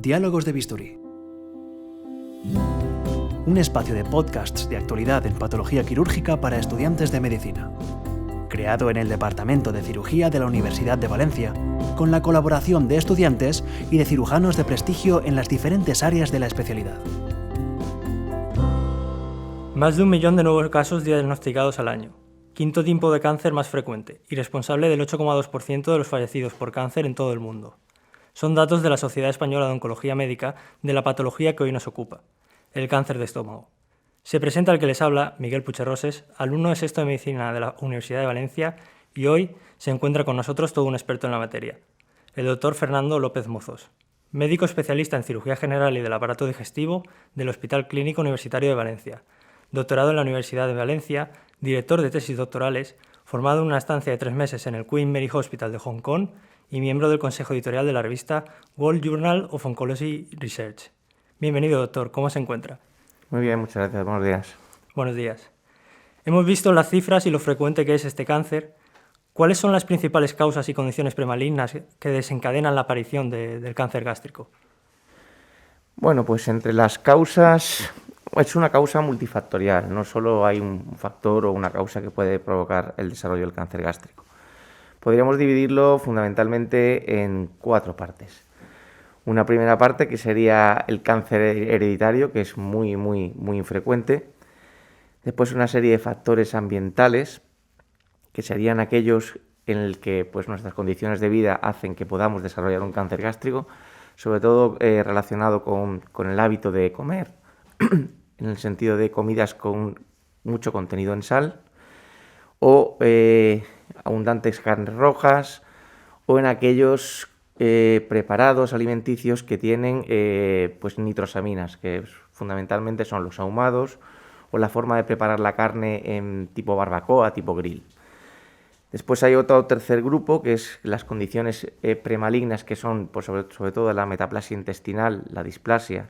Diálogos de Bisturí. Un espacio de podcasts de actualidad en patología quirúrgica para estudiantes de medicina. Creado en el Departamento de Cirugía de la Universidad de Valencia, con la colaboración de estudiantes y de cirujanos de prestigio en las diferentes áreas de la especialidad. Más de 1 millón de nuevos casos diagnosticados al año. Quinto tipo de cáncer más frecuente y responsable del 8,2% de los fallecidos por cáncer en todo el mundo. Son datos de la Sociedad Española de Oncología Médica de la patología que hoy nos ocupa, el cáncer de estómago. Se presenta el que les habla, Miguel Pucherroses, alumno de sexto de Medicina de la Universidad de Valencia, y hoy se encuentra con nosotros todo un experto en la materia, el doctor Fernando López Mozos, médico especialista en cirugía general y del aparato digestivo del Hospital Clínico Universitario de Valencia, doctorado en la Universidad de Valencia, director de tesis doctorales, formado en una estancia de 3 meses en el Queen Mary Hospital de Hong Kong y miembro del consejo editorial de la revista World Journal of Oncology Research. Bienvenido, doctor. ¿Cómo se encuentra? Muy bien, muchas gracias. Buenos días. Buenos días. Hemos visto las cifras y lo frecuente que es este cáncer. ¿Cuáles son las principales causas y condiciones premalignas que desencadenan la aparición del cáncer gástrico? Bueno, pues entre las causas, es una causa multifactorial. No solo hay un factor o una causa que puede provocar el desarrollo del cáncer gástrico. Podríamos dividirlo fundamentalmente en 4 partes. Una primera parte que sería el cáncer hereditario, que es muy infrecuente. Después una serie de factores ambientales, que serían aquellos en el que pues, nuestras condiciones de vida hacen que podamos desarrollar un cáncer gástrico, sobre todo relacionado con el hábito de comer, en el sentido de comidas con mucho contenido en sal, o abundantes carnes rojas, o en aquellos preparados alimenticios que tienen pues nitrosaminas, que fundamentalmente son los ahumados, o la forma de preparar la carne en tipo barbacoa, tipo grill. Después hay otro tercer grupo, que es las condiciones premalignas, que son pues, sobre todo la metaplasia intestinal, la displasia,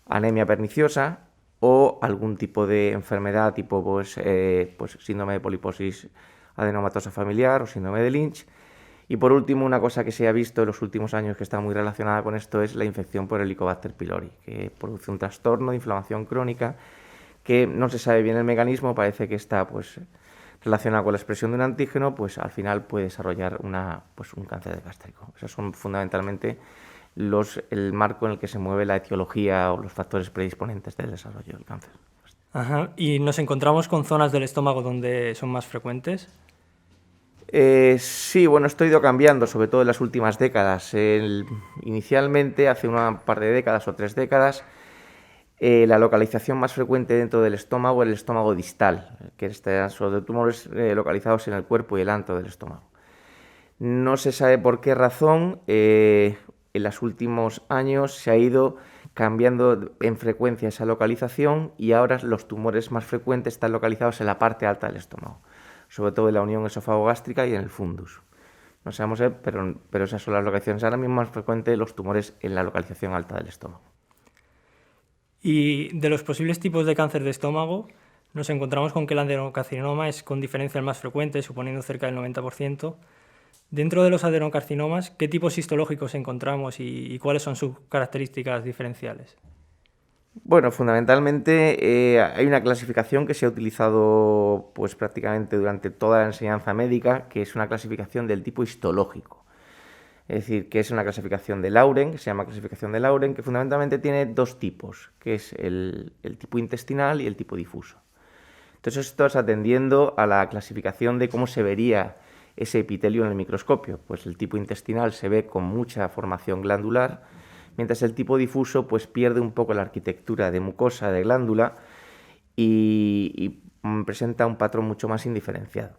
anemia perniciosa o algún tipo de enfermedad tipo pues síndrome de poliposis adenomatosa familiar o síndrome de Lynch. Y por último, una cosa que se ha visto en los últimos años que está muy relacionada con esto es la infección por Helicobacter pylori, que produce un trastorno de inflamación crónica que no se sabe bien el mecanismo, parece que está pues relacionado con la expresión de un antígeno, pues al final puede desarrollar un cáncer gástrico. Esos son fundamentalmente el marco en el que se mueve la etiología o los factores predisponentes del desarrollo del cáncer. Ajá. ¿Y nos encontramos con zonas del estómago donde son más frecuentes? Sí, bueno, esto ha ido cambiando, sobre todo en las últimas décadas. Inicialmente, hace una par de décadas o 3 décadas, la localización más frecuente dentro del estómago era el estómago distal, que son de tumores localizados en el cuerpo y el antro del estómago. No se sabe por qué razón, en los últimos años se ha ido cambiando en frecuencia esa localización y ahora los tumores más frecuentes están localizados en la parte alta del estómago, sobre todo en la unión esófago-gástrica y en el fundus. No sabemos, pero esas son las localizaciones ahora mismo más frecuentes, los tumores en la localización alta del estómago. Y de los posibles tipos de cáncer de estómago, nos encontramos con que el adenocarcinoma es con diferencia el más frecuente, suponiendo cerca del 90%. Dentro de los adenocarcinomas, ¿qué tipos histológicos encontramos y cuáles son sus características diferenciales? Bueno, fundamentalmente hay una clasificación que se ha utilizado pues prácticamente durante toda la enseñanza médica, que es una clasificación del tipo histológico. Es decir, que es una clasificación de Lauren, que se llama clasificación de Lauren, que fundamentalmente tiene 2 tipos, que es el tipo intestinal y el tipo difuso. Entonces esto es atendiendo a la clasificación de cómo se vería ese epitelio en el microscopio. Pues el tipo intestinal se ve con mucha formación glandular, mientras el tipo difuso pues pierde un poco la arquitectura de mucosa de glándula y presenta un patrón mucho más indiferenciado.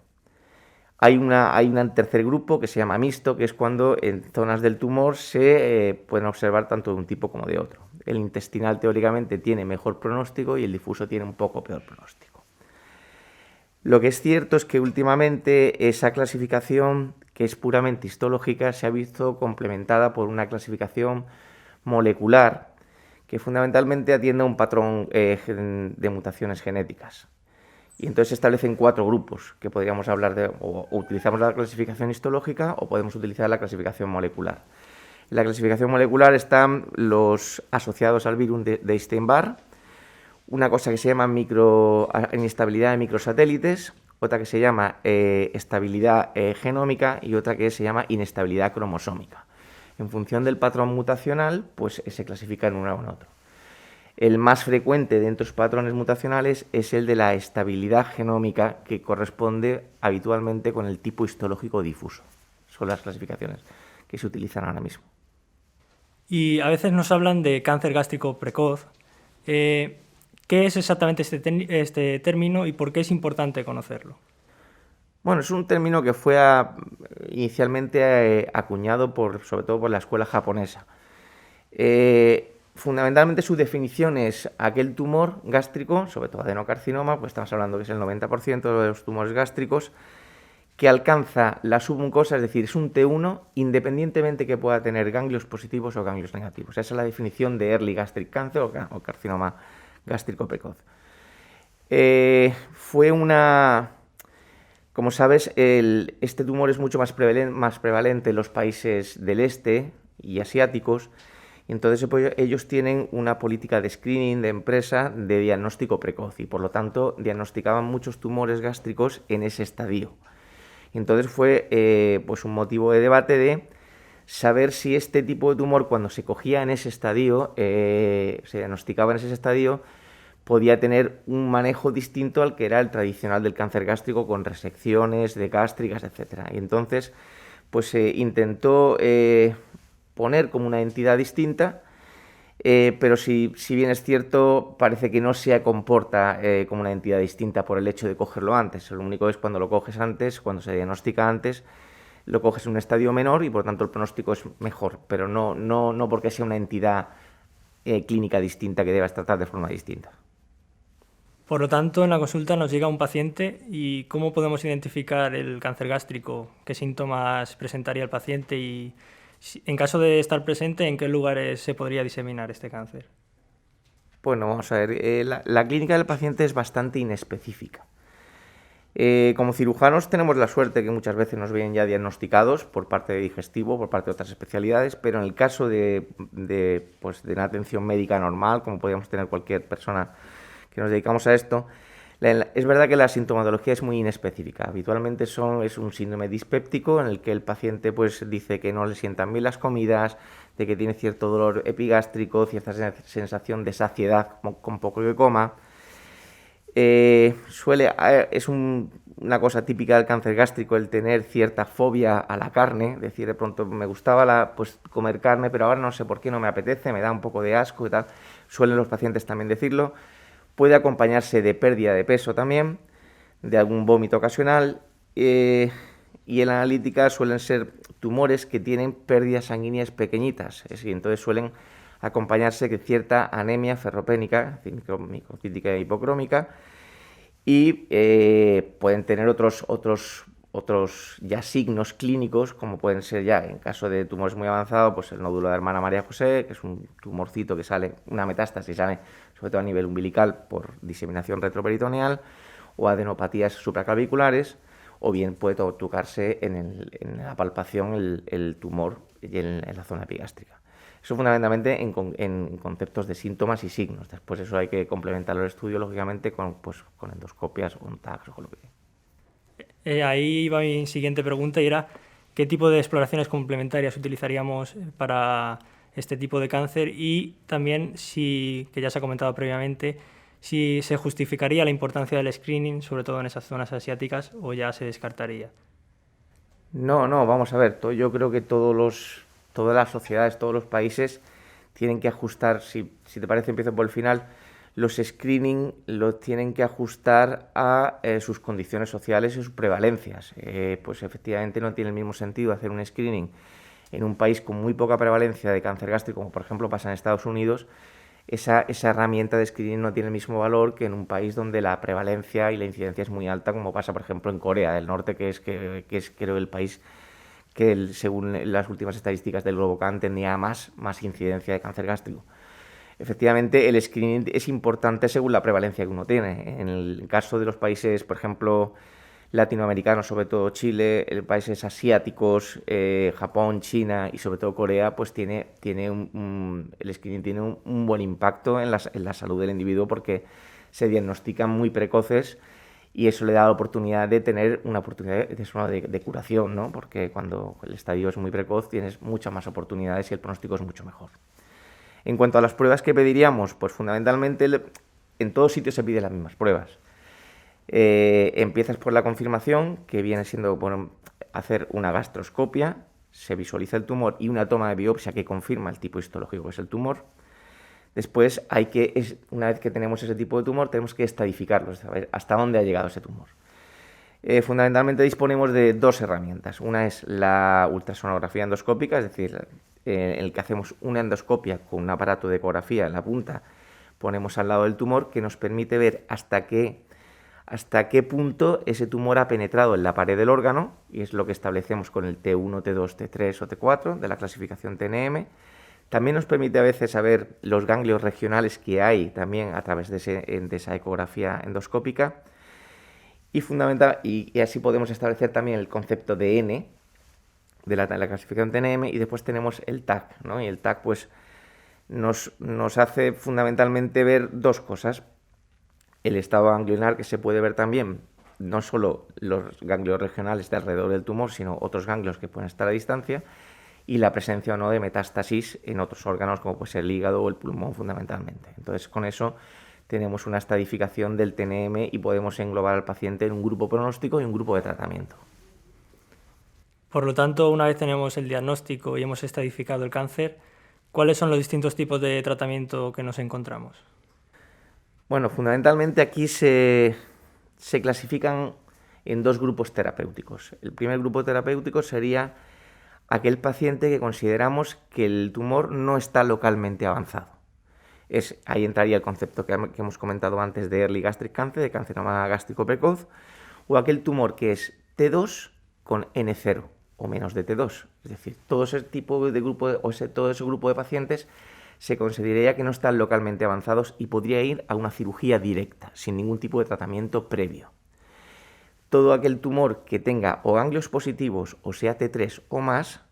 Hay un tercer grupo que se llama mixto, que es cuando en zonas del tumor se pueden observar tanto de un tipo como de otro. El intestinal teóricamente tiene mejor pronóstico y el difuso tiene un poco peor pronóstico. Lo que es cierto es que últimamente esa clasificación, que es puramente histológica, se ha visto complementada por una clasificación molecular que fundamentalmente atiende a un patrón de mutaciones genéticas. Y entonces se establecen 4 grupos que podríamos hablar de, o utilizamos la clasificación histológica o podemos utilizar la clasificación molecular. En la clasificación molecular están los asociados al virus de Epstein-Barr, una cosa que se llama inestabilidad de microsatélites, otra que se llama estabilidad genómica y otra que se llama inestabilidad cromosómica. En función del patrón mutacional, pues se clasifica en uno o en otro. El más frecuente de estos patrones mutacionales es el de la estabilidad genómica, que corresponde habitualmente con el tipo histológico difuso. Son las clasificaciones que se utilizan ahora mismo. Y a veces nos hablan de cáncer gástrico precoz. ¿Qué es exactamente este término y por qué es importante conocerlo? Bueno, es un término que fue inicialmente acuñado sobre todo por la escuela japonesa. Fundamentalmente su definición es aquel tumor gástrico, sobre todo adenocarcinoma, pues estamos hablando que es el 90% de los tumores gástricos, que alcanza la submucosa, es decir, es un T1, independientemente que pueda tener ganglios positivos o ganglios negativos. Esa es la definición de early gastric cancer o carcinoma gástrico precoz. Como sabes, este tumor es mucho más prevalente en los países del este y asiáticos, y entonces pues, ellos tienen una política de screening de empresa de diagnóstico precoz y por lo tanto diagnosticaban muchos tumores gástricos en ese estadio. Y entonces fue pues un motivo de debate de saber si este tipo de tumor, cuando se cogía en ese estadio, se diagnosticaba en ese estadio, podía tener un manejo distinto al que era el tradicional del cáncer gástrico, con resecciones de gástricas, etc. Y entonces pues se intentó poner como una entidad distinta, pero si bien es cierto, parece que no se comporta como una entidad distinta por el hecho de cogerlo antes. Lo único es cuando lo coges antes, cuando se diagnostica antes, lo coges en un estadio menor y por tanto el pronóstico es mejor, pero no porque sea una entidad clínica distinta que debas tratar de forma distinta. Por lo tanto, en la consulta nos llega un paciente y ¿cómo podemos identificar el cáncer gástrico? ¿Qué síntomas presentaría el paciente? Y en caso de estar presente, ¿en qué lugares se podría diseminar este cáncer? Bueno, vamos a ver, la clínica del paciente es bastante inespecífica. Como cirujanos tenemos la suerte que muchas veces nos vienen ya diagnosticados por parte de digestivo, por parte de otras especialidades, pero en el caso de una atención médica normal, como podríamos tener cualquier persona que nos dedicamos a esto, es verdad que la sintomatología es muy inespecífica. Habitualmente es un síndrome dispéptico en el que el paciente pues dice que no le sientan bien las comidas, de que tiene cierto dolor epigástrico, cierta sensación de saciedad con poco que coma. Es una cosa típica del cáncer gástrico el tener cierta fobia a la carne, es decir, de pronto me gustaba comer carne, pero ahora no sé por qué no me apetece, me da un poco de asco y tal. Suelen los pacientes también decirlo. Puede acompañarse de pérdida de peso también, de algún vómito ocasional, y en la analítica suelen ser tumores que tienen pérdidas sanguíneas pequeñitas, es decir, entonces suelen acompañarse de cierta anemia ferropénica, microcítica e hipocrómica, y pueden tener otros ya signos clínicos, como pueden ser ya, en caso de tumores muy avanzados, pues el nódulo de hermana María José, que es un tumorcito que sale, una metástasis, sale sobre todo a nivel umbilical por diseminación retroperitoneal, o adenopatías supraclaviculares, o bien puede tocarse en la palpación el tumor y en la zona epigástrica. Eso fundamentalmente en conceptos de síntomas y signos. Después eso hay que complementar el estudio, lógicamente, con endoscopias o con TACs o con lo que... Ahí va mi siguiente pregunta y era ¿qué tipo de exploraciones complementarias utilizaríamos para este tipo de cáncer? Y también, que ya se ha comentado previamente, si se justificaría la importancia del screening, sobre todo en esas zonas asiáticas, o ya se descartaría. No, vamos a ver, yo creo que todas las sociedades, todos los países tienen que ajustar, si te parece empiezo por el final, los screening los tienen que ajustar a sus condiciones sociales y sus prevalencias. Pues efectivamente no tiene el mismo sentido hacer un screening en un país con muy poca prevalencia de cáncer gástrico, como por ejemplo pasa en Estados Unidos. Esa herramienta de screening no tiene el mismo valor que en un país donde la prevalencia y la incidencia es muy alta, como pasa por ejemplo en Corea del Norte, que es creo el país que según las últimas estadísticas del Globocan tenía más incidencia de cáncer gástrico. Efectivamente, el screening es importante según la prevalencia que uno tiene. En el caso de los países, por ejemplo, latinoamericanos, sobre todo Chile, países asiáticos, Japón, China y sobre todo Corea, pues el screening tiene un buen impacto en la salud del individuo porque se diagnostican muy precoces y eso le da la oportunidad de tener una oportunidad de curación, ¿no? Porque cuando el estadio es muy precoz tienes muchas más oportunidades y el pronóstico es mucho mejor. En cuanto a las pruebas que pediríamos, pues fundamentalmente en todos sitios se piden las mismas pruebas. Empiezas por la confirmación, que viene siendo hacer una gastroscopia, se visualiza el tumor y una toma de biopsia que confirma el tipo histológico que es el tumor. Después una vez que tenemos ese tipo de tumor, tenemos que estadificarlo, saber hasta dónde ha llegado ese tumor. Fundamentalmente disponemos de dos herramientas. Una es la ultrasonografía endoscópica, es decir, en el que hacemos una endoscopia con un aparato de ecografía en la punta, ponemos al lado del tumor, que nos permite ver hasta qué punto ese tumor ha penetrado en la pared del órgano, y es lo que establecemos con el T1, T2, T3 o T4 de la clasificación TNM. También nos permite a veces saber los ganglios regionales que hay también a través de esa ecografía endoscópica. Y así podemos establecer también el concepto de N de la clasificación TNM, y después tenemos el TAC, ¿no? Y el TAC pues nos hace fundamentalmente ver dos cosas. El estado ganglionar, que se puede ver también, no solo los ganglios regionales de alrededor del tumor, sino otros ganglios que pueden estar a distancia, y la presencia o no de metástasis en otros órganos, como puede ser el hígado o el pulmón fundamentalmente. Entonces, con eso tenemos una estadificación del TNM y podemos englobar al paciente en un grupo pronóstico y un grupo de tratamiento. Por lo tanto, una vez tenemos el diagnóstico y hemos estadificado el cáncer, ¿cuáles son los distintos tipos de tratamiento que nos encontramos? Bueno, fundamentalmente aquí se clasifican en dos grupos terapéuticos. El primer grupo terapéutico sería aquel paciente que consideramos que el tumor no está localmente avanzado. Ahí entraría el concepto que hemos comentado antes de early gastric cancer, de carcinoma gástrico precoz, o aquel tumor que es T2 con N0 o menos de T2. Es decir, todo ese tipo de grupo todo ese grupo de pacientes se consideraría que no están localmente avanzados y podría ir a una cirugía directa, sin ningún tipo de tratamiento previo. Todo aquel tumor que tenga o ganglios positivos o sea T3 o más,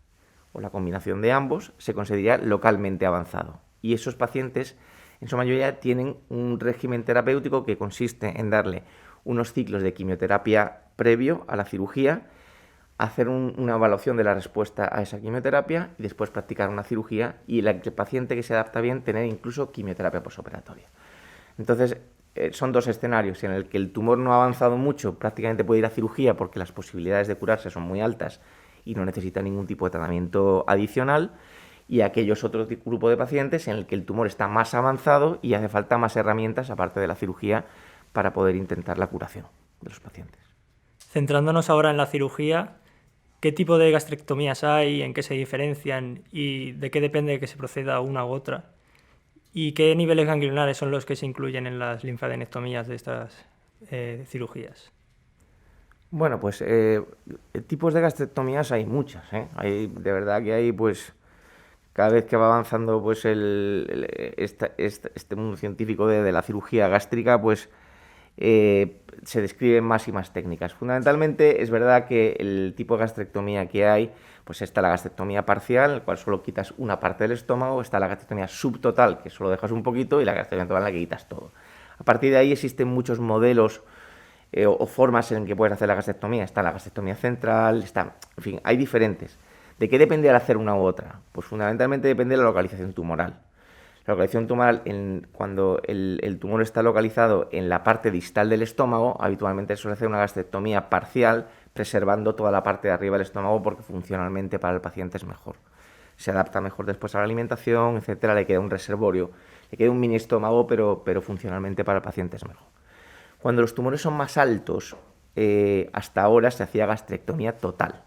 o la combinación de ambos, se consideraría localmente avanzado. Y esos pacientes, en su mayoría, tienen un régimen terapéutico que consiste en darle unos ciclos de quimioterapia previo a la cirugía, hacer una evaluación de la respuesta a esa quimioterapia y después practicar una cirugía, y el paciente que se adapta bien tener incluso quimioterapia posoperatoria. Entonces, son dos escenarios en el que el tumor no ha avanzado mucho, prácticamente puede ir a cirugía porque las posibilidades de curarse son muy altas y no necesita ningún tipo de tratamiento adicional, y aquellos otros grupos de pacientes en el que el tumor está más avanzado y hace falta más herramientas aparte de la cirugía para poder intentar la curación de los pacientes. Centrándonos ahora en la cirugía, ¿qué tipo de gastrectomías hay, en qué se diferencian y de qué depende que se proceda una u otra? ¿Y qué niveles ganglionares son los que se incluyen en las linfadenectomías de estas cirugías? Bueno, pues tipos de gastrectomías hay muchas, ¿eh? De verdad que hay, pues, cada vez que va avanzando pues este mundo científico de la cirugía gástrica, pues se describen más y más técnicas. Fundamentalmente es verdad que el tipo de gastrectomía que hay, pues está la gastrectomía parcial, en la cual solo quitas una parte del estómago, está la gastrectomía subtotal, que solo dejas un poquito, y la gastrectomía total, en la que quitas todo. A partir de ahí existen muchos modelos o formas en que puedes hacer la gastrectomía. Está la gastrectomía central, en fin, hay diferentes. ¿De qué depende al hacer una u otra? Pues fundamentalmente depende de la localización tumoral. La localización tumoral, cuando el tumor está localizado en la parte distal del estómago, habitualmente suele hacer una gastrectomía parcial, preservando toda la parte de arriba del estómago, porque funcionalmente para el paciente es mejor. Se adapta mejor después a la alimentación, etcétera, le queda un reservorio, le queda un mini estómago, pero funcionalmente para el paciente es mejor. Cuando los tumores son más altos, hasta ahora se hacía gastrectomía total,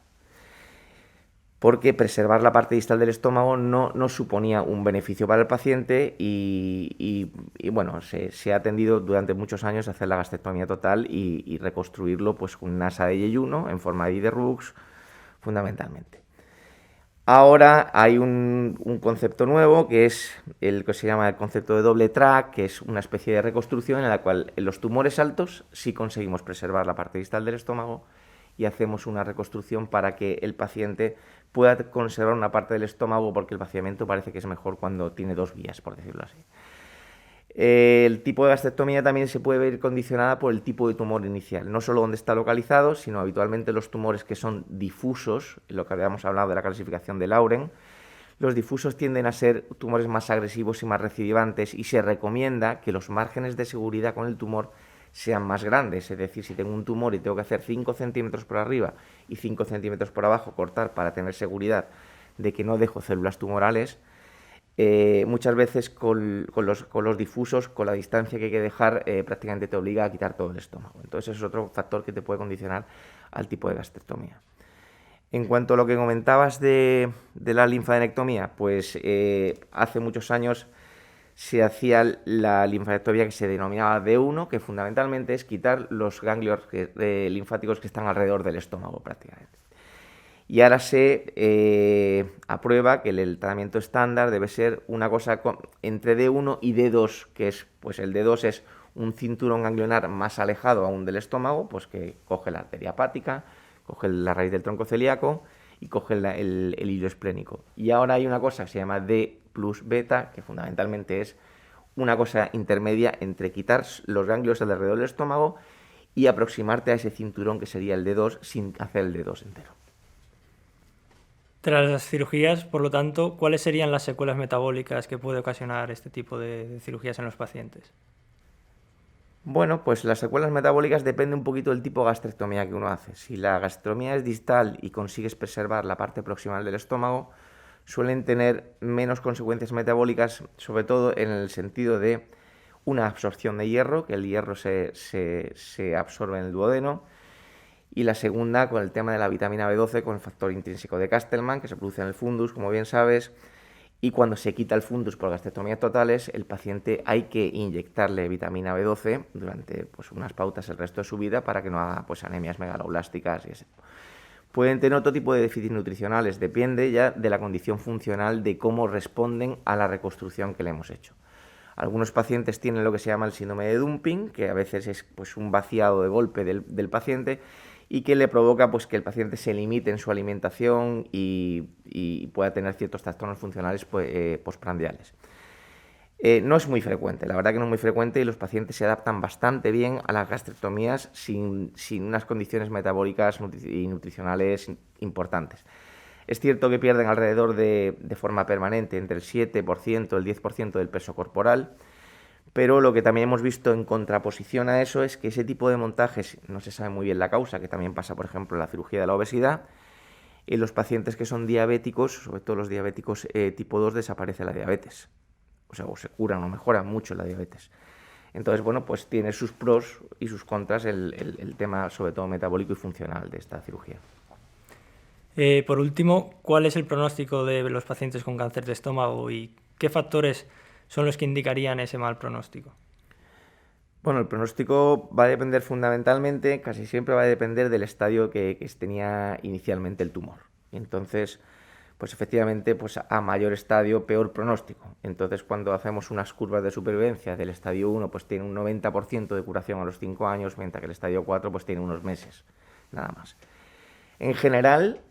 porque preservar la parte distal del estómago no suponía un beneficio para el paciente y bueno, se ha tendido durante muchos años a hacer la gastrectomía total y reconstruirlo pues con una asa de yeyuno en forma de Iderux, fundamentalmente. Ahora hay un concepto nuevo que es el que se llama el concepto de doble track, que es una especie de reconstrucción en la cual en los tumores altos sí conseguimos preservar la parte distal del estómago y hacemos una reconstrucción para que el paciente pueda conservar una parte del estómago, porque el vaciamiento parece que es mejor cuando tiene dos vías, por decirlo así. El tipo de gastrectomía también se puede ver condicionada por el tipo de tumor inicial, no solo dónde está localizado, sino habitualmente los tumores que son difusos, lo que habíamos hablado de la clasificación de Lauren. Los difusos tienden a ser tumores más agresivos y más recidivantes, y se recomienda que los márgenes de seguridad con el tumor sean más grandes. Es decir, si tengo un tumor y tengo que hacer 5 centímetros por arriba y 5 centímetros por abajo, cortar para tener seguridad de que no dejo células tumorales, muchas veces con los difusos, con la distancia que hay que dejar, prácticamente te obliga a quitar todo el estómago. Entonces es otro factor que te puede condicionar al tipo de gastrectomía. En cuanto a lo que comentabas de la linfadenectomía, pues hace muchos años se hacía la linfadenectomía que se denominaba D1, que fundamentalmente es quitar los ganglios linfáticos que están alrededor del estómago prácticamente. Y ahora se aprueba que el tratamiento estándar debe ser una cosa entre D1 y D2, que es, pues el D2 es un cinturón ganglionar más alejado aún del estómago, pues que coge la arteria hepática, coge la raíz del tronco celíaco y coge el hilo esplénico. Y ahora hay una cosa que se llama D plus beta, que fundamentalmente es una cosa intermedia entre quitar los ganglios alrededor del estómago y aproximarte a ese cinturón que sería el D2 sin hacer el D2 entero. Tras las cirugías, por lo tanto, ¿cuáles serían las secuelas metabólicas que puede ocasionar este tipo de cirugías en los pacientes? Bueno, pues las secuelas metabólicas depende un poquito del tipo de gastrectomía que uno hace. Si la gastrectomía es distal y consigues preservar la parte proximal del estómago, suelen tener menos consecuencias metabólicas, sobre todo en el sentido de una absorción de hierro, que el hierro se absorbe en el duodeno, y la segunda con el tema de la vitamina B12, con el factor intrínseco de Castleman, que se produce en el fundus, como bien sabes, y cuando se quita el fundus por gastrectomías totales, el paciente hay que inyectarle vitamina B12 durante pues, unas pautas el resto de su vida para que no haga pues, anemias megaloblásticas y ese. Pueden tener otro tipo de déficits nutricionales, depende ya de la condición funcional, de cómo responden a la reconstrucción que le hemos hecho. Algunos pacientes tienen lo que se llama el síndrome de dumping, que a veces es pues, un vaciado de golpe del paciente y que le provoca pues, que el paciente se limite en su alimentación y pueda tener ciertos trastornos funcionales postprandiales. No es muy frecuente, la verdad que no es muy frecuente, y los pacientes se adaptan bastante bien a las gastrectomías sin unas condiciones metabólicas y nutricionales importantes. Es cierto que pierden alrededor de forma permanente entre el 7% y el 10% del peso corporal, pero lo que también hemos visto en contraposición a eso es que ese tipo de montajes, no se sabe muy bien la causa, que también pasa, por ejemplo, en la cirugía de la obesidad. En los pacientes que son diabéticos, sobre todo los diabéticos tipo 2, desaparece la diabetes. O sea, o se curan o mejoran mucho la diabetes. Entonces, bueno, pues tiene sus pros y sus contras el tema, sobre todo metabólico y funcional, de esta cirugía. Por último, ¿cuál es el pronóstico de los pacientes con cáncer de estómago y qué factores son los que indicarían ese mal pronóstico? Bueno, el pronóstico va a depender fundamentalmente, casi siempre va a depender del estadio que tenía inicialmente el tumor. Entonces, pues efectivamente, pues a mayor estadio, peor pronóstico. Entonces, cuando hacemos unas curvas de supervivencia del estadio 1, pues tiene un 90% de curación a los 5 años, mientras que el estadio 4 pues tiene unos meses, nada más. En general,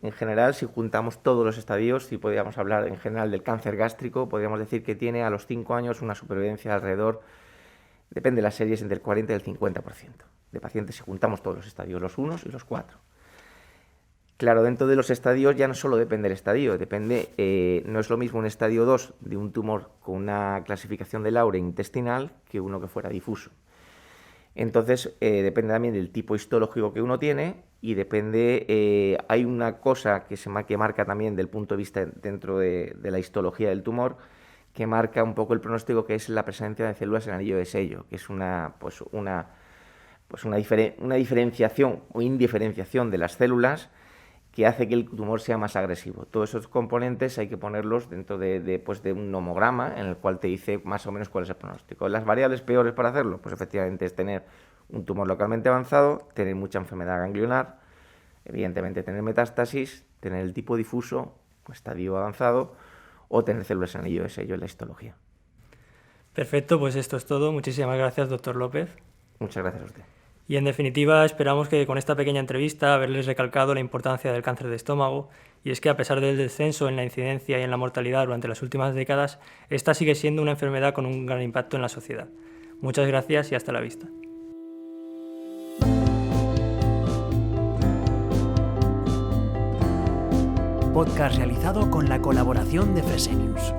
si juntamos todos los estadios, si podríamos hablar en general del cáncer gástrico, podríamos decir que tiene a los 5 años una supervivencia alrededor, depende de las series, entre el 40 y el 50% de pacientes si juntamos todos los estadios, los 1 y los 4. Claro, dentro de los estadios ya no solo depende del estadio, no es lo mismo un estadio 2 de un tumor con una clasificación de Lauren intestinal que uno que fuera difuso. Entonces, depende también del tipo histológico que uno tiene y depende, hay una cosa que marca también del punto de vista dentro de la histología del tumor, que marca un poco el pronóstico, que es la presencia de células en anillo de sello, que es una diferenciación o indiferenciación de las células que hace que el tumor sea más agresivo. Todos esos componentes hay que ponerlos dentro de un nomograma en el cual te dice más o menos cuál es el pronóstico. Las variables peores para hacerlo, pues efectivamente es tener un tumor localmente avanzado, tener mucha enfermedad ganglionar, evidentemente tener metástasis, tener el tipo difuso estadio avanzado, o tener células anillo, es ello en la histología. Perfecto, pues esto es todo. Muchísimas gracias, doctor López. Muchas gracias a usted. Y en definitiva, esperamos que con esta pequeña entrevista haberles recalcado la importancia del cáncer de estómago, y es que a pesar del descenso en la incidencia y en la mortalidad durante las últimas décadas, esta sigue siendo una enfermedad con un gran impacto en la sociedad. Muchas gracias y hasta la vista. Podcast realizado con la colaboración de Fresenius.